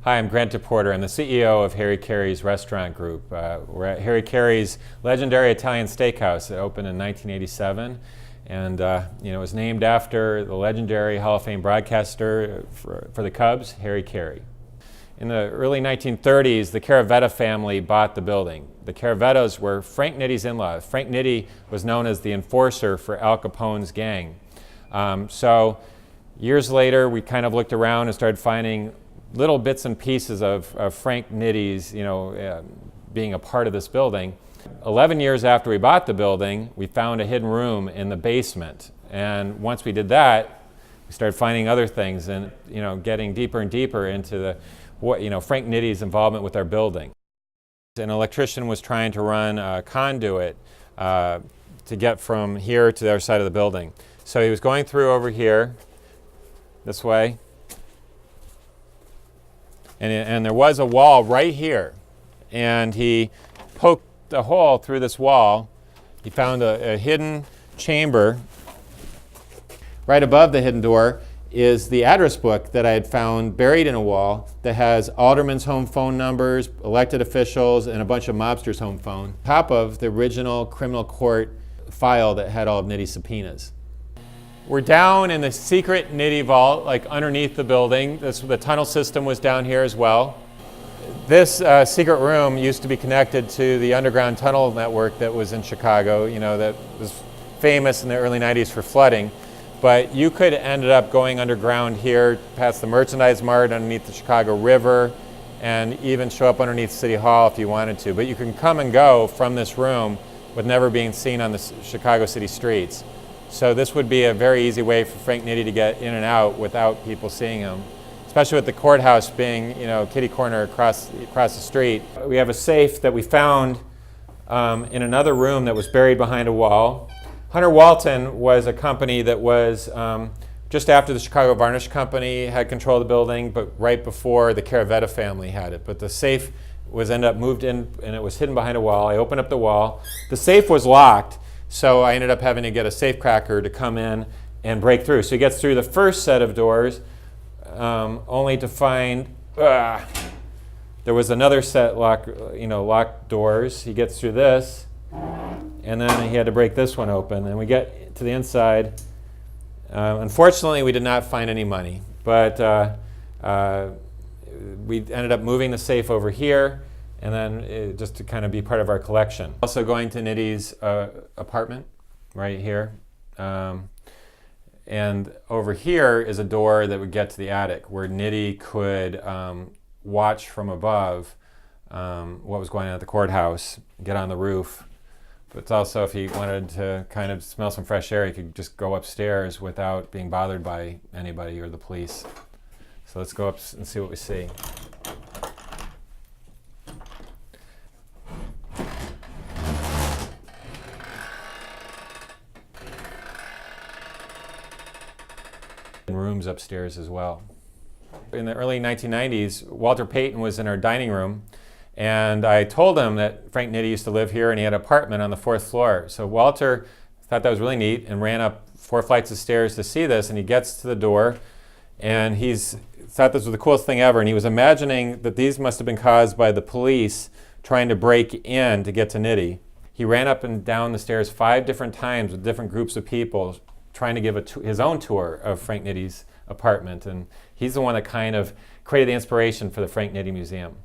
Hi, I'm Grant DePorter. I'm the CEO of Harry Carey's Restaurant Group. We're at Harry Carey's legendary Italian steakhouse. It opened in 1987, and it was named after the legendary Hall of Fame broadcaster for the Cubs, Harry Carey. In the early 1930s, the Caravetta family bought the building. The Caravettas were Frank Nitti's in-laws. Frank Nitti was known as the enforcer for Al Capone's gang. So years later, we kind of looked around and started finding little bits and pieces of Frank Nitti's, being a part of this building. 11 years after we bought the building, we found a hidden room in the basement. And once we did that, we started finding other things and, getting deeper and deeper into Frank Nitti's involvement with our building. An electrician was trying to run a conduit to get from here to the other side of the building. So he was going through over here, this way. And there was a wall right here, and he poked a hole through this wall. He found a hidden chamber. Right above the hidden door is the address book that I had found buried in a wall that has aldermen's home phone numbers, elected officials, and a bunch of mobsters' home phone, on top of the original criminal court file that had all of Nitti's subpoenas. We're down in the secret Nitti vault, like underneath the building. The tunnel system was down here as well. This secret room used to be connected to the underground tunnel network that was in Chicago, that was famous in the early 90s for flooding. But you could end up going underground here, past the Merchandise Mart, underneath the Chicago River, and even show up underneath City Hall if you wanted to. But you can come and go from this room with never being seen on the Chicago city streets. So this would be a very easy way for Frank Nitti to get in and out without people seeing him, especially with the courthouse being, kitty corner across the street. We have a safe that we found in another room that was buried behind a wall. Hunter Walton was a company that was just after the Chicago Varnish Company had control of the building, but right before the Caravetta family had it. But the safe ended up moved in, and it was hidden behind a wall. I opened up the wall. The safe was locked. So I ended up having to get a safe cracker to come in and break through. So he gets through the first set of doors, only to find there was another set locked doors. He gets through this, and then he had to break this one open. And we get to the inside. Unfortunately, we did not find any money, but we ended up moving the safe over here, and then just to kind of be part of our collection. Also going to Nitti's apartment right here. And over here is a door that would get to the attic where Nitti could watch from above what was going on at the courthouse, get on the roof. But it's also, if he wanted to kind of smell some fresh air, he could just go upstairs without being bothered by anybody or the police. So let's go up and see what we see. Rooms upstairs as well. In the early 1990s, Walter Payton was in our dining room, and I told him that Frank Nitti used to live here and he had an apartment on the 4th floor. So Walter thought that was really neat and ran up 4 flights of stairs to see this, and he gets to the door and he's thought this was the coolest thing ever, and he was imagining that these must have been caused by the police trying to break in to get to Nitti. He ran up and down the stairs 5 different times with different groups of people trying to give his own tour of Frank Nitti's apartment, and he's the one that kind of created the inspiration for the Frank Nitti Museum.